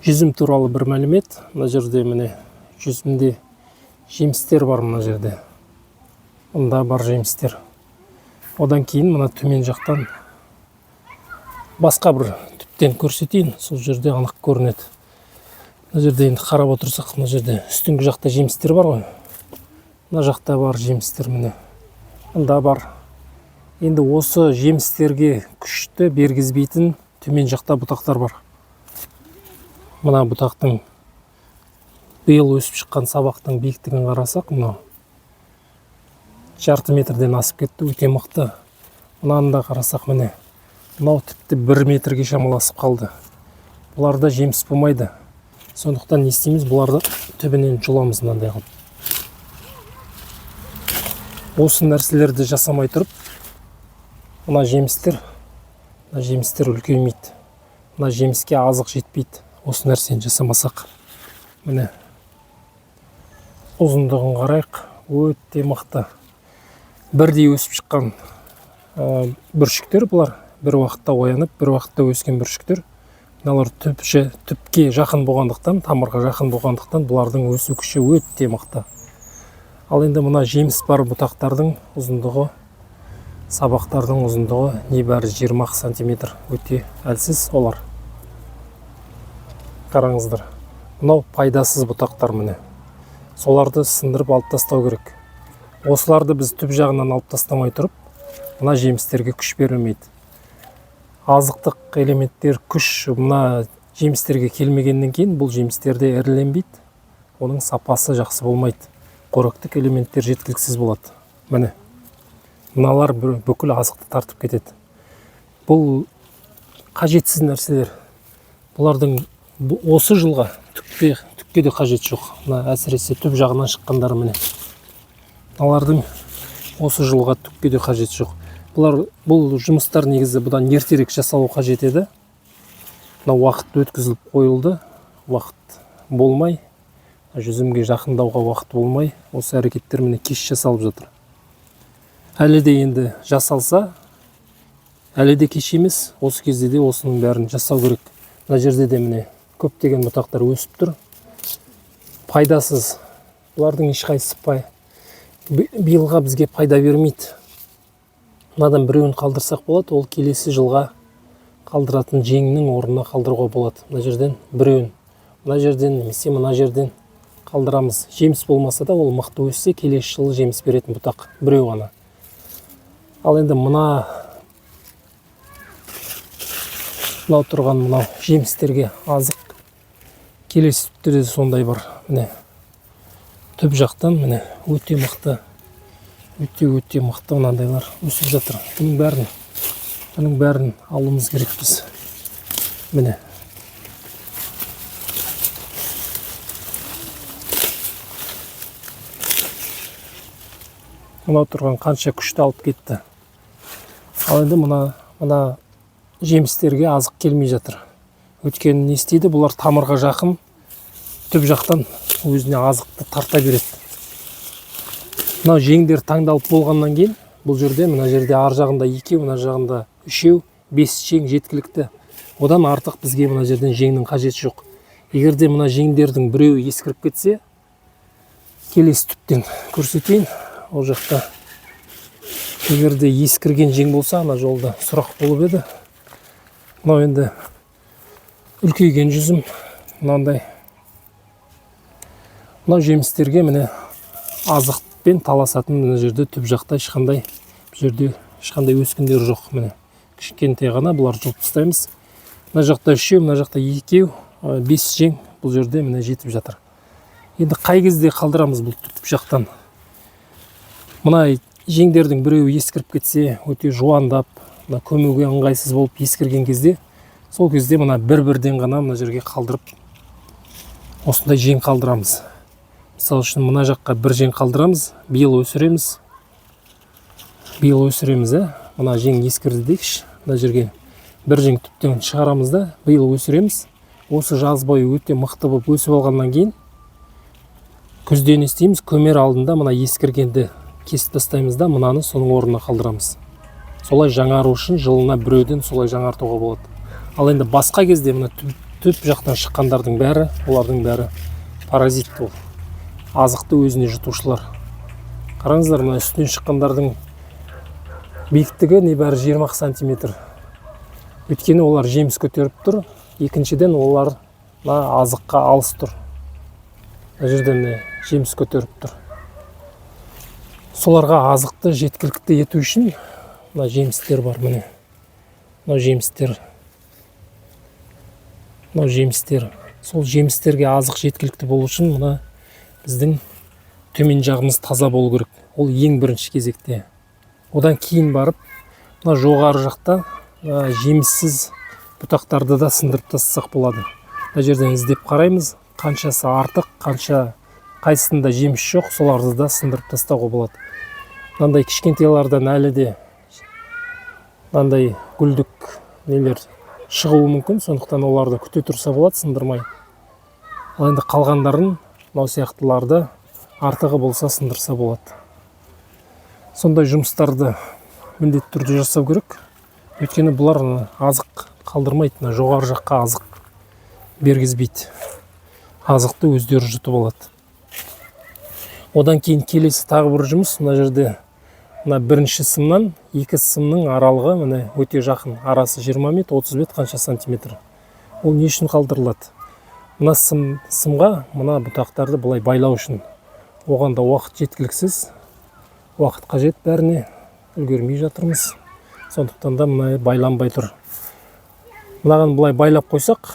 Жүзім туралы бір мәлімет. Мына жерде міне жүзімде жемістер бар. Мына жерде мында бар жемістер. Одан кейін мына төмен жақтан басқа бір түптен көрсетейін. Сол жерде анық көрінеді. Мына жерде енді қарап отырсақ, мына жерде үстіңгі жақта жемістер бар ғой. Мына жақта бар жемістер міне. Мында бар. Енді осы жемістерге күшті бергізбейтін төмен жақта бұтақтар бар. Мына бұтақтың биыл өсіп шыққан сабақтың биіктігін қарасақ, мынау жарты метрден асып кетті, өте мықты. Мынаны да қарасақ, міне мынау тіпті 1 метрге шамаласып қалды. Бұларда жеміс болмайды. Сондықтан не істейміз? Бұларды түбінен жұламыз мынандай қылып. Осы нәрселерді жасамай тұрып, мына жемістер үлкеймейді. Мына жеміске азық жетпейді. Осы нәрсені жасамасақ, міне ұзындығын қарайық, өте мықты. Бірдей өсіп шыққан бүршіктер бұлар. Бір уақытта оянып, бір уақытта өскен бүршіктер. Мыналар түпке жақын болғандықтан, тамырға жақын болғандықтан бұлардың өсу күші өте мықты. Ал енді мына жеміс бар бұтақтардың ұзындығы, сабақтардың ұзындығы небәрі 20 сантиметр. Өте әлсіз олар. Қараңыздар. Мынау пайдасыз бұтақтар міне. Соларды сындырып алып тастау керек. Осыларды біз түп жағынан алып тастамай тұрып, мына жемістерге күш берілмейді. Азықтық элементтер, күш мына жемістерге келмегеннен кейін бұл жемістерде іріленбейді. Оның сапасы жақсы болмайды. Қоректік элементтер жеткіліксіз болады. Міне. Мыналар бүкіл азықты тартып кетеді. Бұл қажетсіз нәрселер. Бұлардың осы жылға түкке де қажет жоқ. Мына әсіресе түп жағынан шыққандары міне. Мыналардың осы жылға түкке де қажет жоқ. Бұл жұмыстар негізі бұдан ертерек жасалу қажет еді. Мына уақыт өткізіліп қойылды. Уақыт болмай, жүзімге жақындауға уақыт болмай, осы әрекеттер міне кеш жасалып жатыр. Әлі де енді жасалса, әлі де кеш емес, осы кезде де осының бәрін жасау керек. Мына жерде де міне көптеген бұтақтар өсіп тұр. Пайдасыз. Бұлардың ешқайсысы биылға бізге пайда бермейді. Мынадан біреуін қалдырсақ болады, ол келесі жылға қалдыратын жеңнің орнына қалдыруға болады. Мына жерден біреуін, мына жерден немесе мына жерден қалдырамыз. Жеміс болмаса да ол мықты өссе, келесі жылы жеміс беретін бұтақ біреу ғана. Ал енді мынау тұрған мынау жемістерге азық. Келесі түптерде сондай бар. Міне түп жақтан міне өте мықты, өте мықты мынандайлар өсіп жатыр. Бұның бәрін алуымыз керекпіз. Міне. Мынау тұрған қанша күшті алып кетті. Ал енді мына жемістерге азық келмей жатыр. Өйткені не істейді? Бұлар тамырға жақын, түп жақтан өзіне азықты тарта береді. Мынау жеңдер таңдалып болғаннан кейін, бұл жерде, мына жерде ар жағында 2, мына жағында 3, 5 жең жеткілікті. Одан артық бізге мына жерден жеңнің қажеті жоқ. Егерде мына жеңдердің біреуі ескіріп кетсе, келесі түптен көрсетейін. Ол жақта егерде ескірген жең болса, ана жолда сұрақ болып еді. Мынау енді үлкейген жүзім, мынандай. Мынау жемістерге міне азықпен таласатын мына жерде түп жақта ешқандай өскіндер жоқ. Міне кішкентай ғана бұлар жұлып тастаймыз. Мына жақта 3, мына жақта 2, 5 жең бұл жерде міне жетіп жатыр. Енді қай кезде қалдырамыз бұл түп жақтан? Мына жеңдердің біреуі ескіріп кетсе, өте жуандап, көмуге ыңғайсыз болып ескірген кезде, сол кезде мына бір-бірден ғана мына жерге қалдырып, осындай жең қалдырамыз. Мысалы үшін мына жаққа бір жең қалдырамыз, биыл өсіреміз. Мына жең ескірді дейікші. Мына жерге бір жең түптен шығарамыз да, биыл өсіреміз. Осы жаз бойы өте мықты болып өсіп алғаннан кейін, күзде не істейміз? Көмер алдында мына ескіргенді кесіп тастаймыз да, мынаны соның орнына қалдырамыз. Солай жаңару үшін жылына біреуден солай жаңартуға болады. Ал енді басқа кезде мына түп төп жақтан шыққандардың бәрі, олардың бәрі паразит, ол азықты өзіне жұтушылар. Қараңыздар, мына үстінен шыққандардың биіктігі небәрі 20 сантиметр. Өйткені олар жеміс көтеріп тұр. Екіншіден олар азыққа алыс тұр. Мына жерден жеміс көтеріп тұр. Соларға азықты жеткілікті ету үшін мына жемістер бар, міне. Мына жемістер. Сол жемістерге азық жеткілікті болу үшін мына біздің төмен жағымыз таза болу керек. Ол ең бірінші кезекте. Одан кейін барып, мына жоғары жақта жеміссіз бұтақтарды да сындырып тастасақ болады. Мына жерден іздеп қараймыз, қаншасы артық, қайсысында жеміс жоқ, соларды да сындырып тастауға болады. Мынандай кішкентайлардан әлі де мынандай гүлдік нелер шығуы мүмкін, сондықтан оларды күте тұрса болады, сындырмай. Ал енді қалғандарын, мынау сияқтыларды артығы болса сындырса болады. Сондай жұмыстарды міндетті түрде жасау керек. Өйткені бұлар азық қалдырмайды, жоғары жаққа азық бергізбейді. Азықты өздері жұтып алады. Одан кейін келесі тағы бір жұмыс, мына жерде бірінші сымнан екі сымның аралығы міне өте жақын, арасы 20 метр, 30 метр, қанша сантиметр. Ол не үшін қалдырылады? Мына сымға мына бұтақтарды былай байлау үшін. Оған да уақыт жеткіліксіз, уақыт қажет, бәріне үлгермей жатырмыз. Сондықтан да мына байланбай тұр. Мынаған былай байлап қойсақ,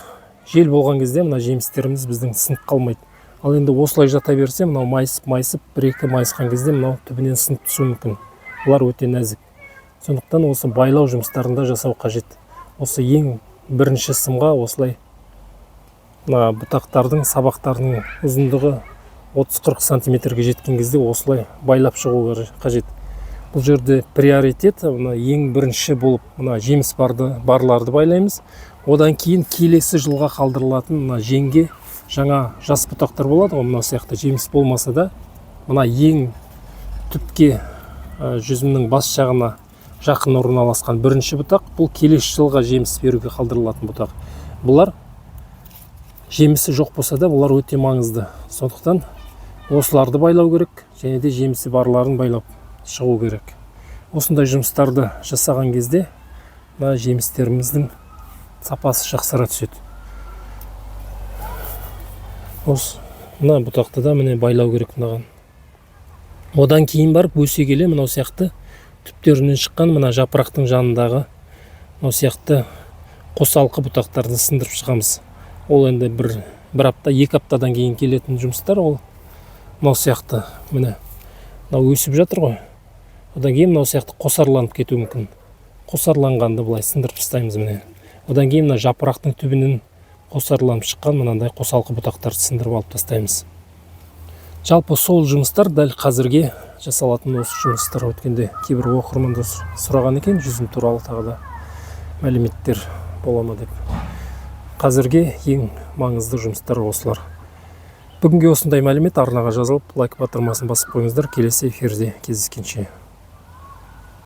жел болған кезде мына жемістеріміз біздің сынып қалмайды. Ал енді осылай жата берсе, мынау майысып, бір-екі майысқан кезде мынау түбінен сынып түсуі мүмкін. Олар өте нәзік. Сондықтан осы байлау жұмыстарында жасау қажет. Осы ең бірінші сымға осылай бұтақтардың, сабақтардың ұзындығы 30-40 сантиметрге жеткен кезде осылай байлап шығу қажет. Бұл жерде приоритет ең бірінші болып жеміс барларды байлаймыз. Одан кейін келесі жылға қалдырылатын жеңге жаңа жас бұтақтар болады. Мына сияқты жеміс болмаса да, мына ең түпке жүзімнің бас жағына жақын орналасқан бірінші бұтақ, бұл келесі жылға жеміс беруге қалдырылатын бұтақ. Бұлар жемісі жоқ болса да, бұлар өте маңызды. Сондықтан осыларды байлау керек, және де жемісі барларын байлап шығу керек. Осындай жұмыстарды жасаған кезде жемістеріміздің сапасы жақсара түседі. Мына бұтақты да міне байлау керек мынаған. Одан кейін барып өсе келе мынау сияқты түптерінен шыққан мына жапырақтың жанындағы мынау сияқты қосалқы бұтақтарды сындырып шығамыз. Ол енді бір апта, 2 аптадан кейін келетін жұмыстар. Ол мынау сияқты міне мынау өсіп жатыр ғой. Одан кейін мынау сияқты қосарланып кетуі мүмкін. Қосарланғанды былай сындырып тастаймыз міне. Одан кейін мына жапырақтың түбінен қосарланып шыққан мынандай қосалқы бұтақтарды сындырып алып тастаймыз. Жалпы сол жұмыстар дәл қазірге жасалатын осы жұмыстар. Өткенде кейбір оқырмандар сұраған екен, жүзім туралы тағы да мәліметтер бола ма деп. Қазірге ең маңызды жұмыстар осылар. Бүгінге осындай мәлімет арнаға жазылып, лайк батырмасын басып қойыңыздар. Келесі эфирде кездескенше.